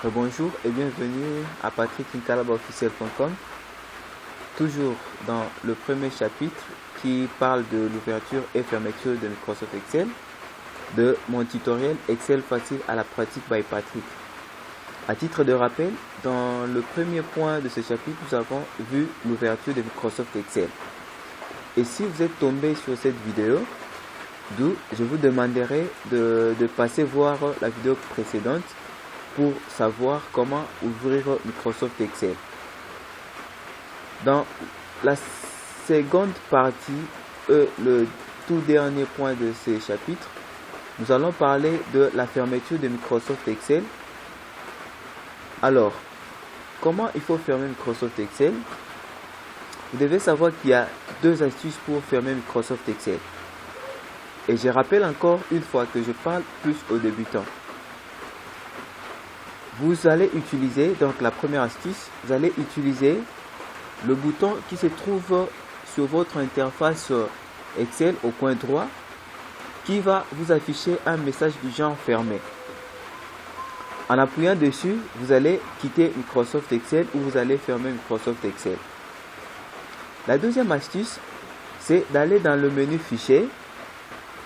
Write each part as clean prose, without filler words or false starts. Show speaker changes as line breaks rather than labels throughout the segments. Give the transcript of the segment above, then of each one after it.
Bonjour et bienvenue à patrickncalabaofficiel.com. Toujours dans le premier chapitre qui parle de l'ouverture et fermeture de Microsoft Excel, de mon tutoriel Excel facile à la pratique by Patrick. À titre de rappel, dans le premier point de ce chapitre, nous avons vu l'ouverture de Microsoft Excel. Et si vous êtes tombé sur cette vidéo, je vous demanderai de passer voir la vidéo précédente pour savoir comment ouvrir Microsoft Excel. Dans la seconde partie, le tout dernier point de ce chapitre, nous allons parler de la fermeture de Microsoft Excel. Alors, comment il faut fermer Microsoft Excel? Vous devez savoir qu'il y a deux astuces pour fermer Microsoft Excel. Et je rappelle encore une fois que je parle plus aux débutants. Vous allez utiliser, donc la première astuce, vous allez utiliser le bouton qui se trouve sur votre interface Excel au coin droit, qui va vous afficher un message du genre fermé. En appuyant dessus, vous allez quitter Microsoft Excel ou vous allez fermer Microsoft Excel. La deuxième astuce, c'est d'aller dans le menu fichier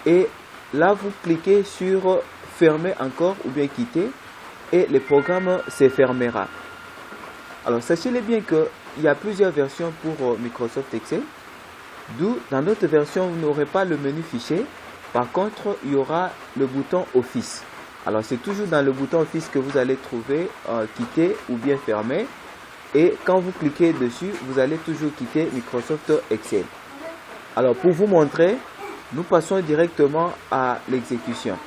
et là vous cliquez sur fermer encore ou bien quitter et le programme se fermera. Alors sachez-le bien qu'il y a plusieurs versions pour Microsoft Excel, d'où dans notre version vous n'aurez pas le menu fichier, par contre il y aura le bouton Office. Alors c'est toujours dans le bouton Office que vous allez trouver quitter ou bien fermer, et quand vous cliquez dessus vous allez toujours quitter Microsoft Excel. Alors pour vous montrer, nous passons directement à l'exécution.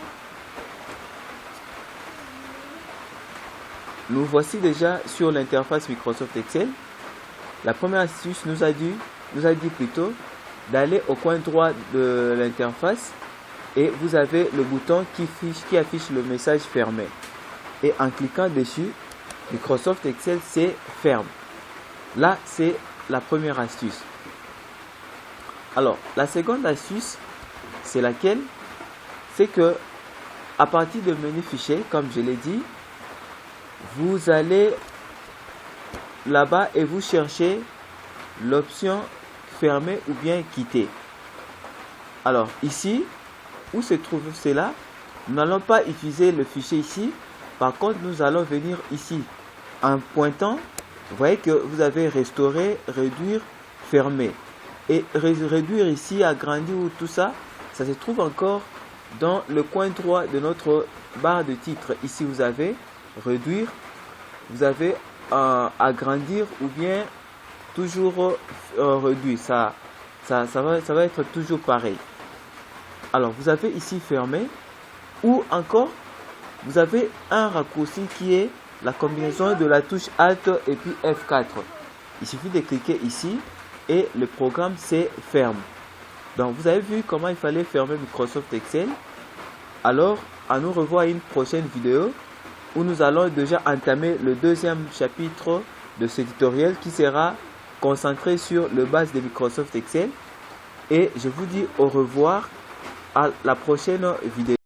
Nous voici déjà sur l'interface Microsoft Excel. La première astuce nous a dit plutôt d'aller au coin droit de l'interface et vous avez le bouton qui affiche le message fermé. Et en cliquant dessus, Microsoft Excel se ferme. Là, c'est la première astuce. Alors, la seconde astuce, c'est laquelle? C'est que à partir du menu fichier, comme je l'ai dit, vous allez là-bas et vous cherchez l'option fermer ou bien quitter. Alors ici, où se trouve cela? Nous n'allons pas utiliser le fichier ici. Par contre, nous allons venir ici en pointant. Vous voyez que vous avez restaurer, réduire, fermer. Et réduire ici, agrandir ou tout ça, ça se trouve encore dans le coin droit de notre barre de titre. Ici, vous avez réduire, vous avez agrandir ou bien toujours réduire. Ça va être toujours pareil. Alors, vous avez ici fermé ou encore, vous avez un raccourci qui est la combinaison de la touche Alt et puis F4. Il suffit de cliquer ici et le programme se ferme. Donc, vous avez vu comment il fallait fermer Microsoft Excel. Alors, à nous revoir une prochaine vidéo où nous allons déjà entamer le deuxième chapitre de ce tutoriel qui sera concentré sur le base de Microsoft Excel. Et je vous dis au revoir à la prochaine vidéo.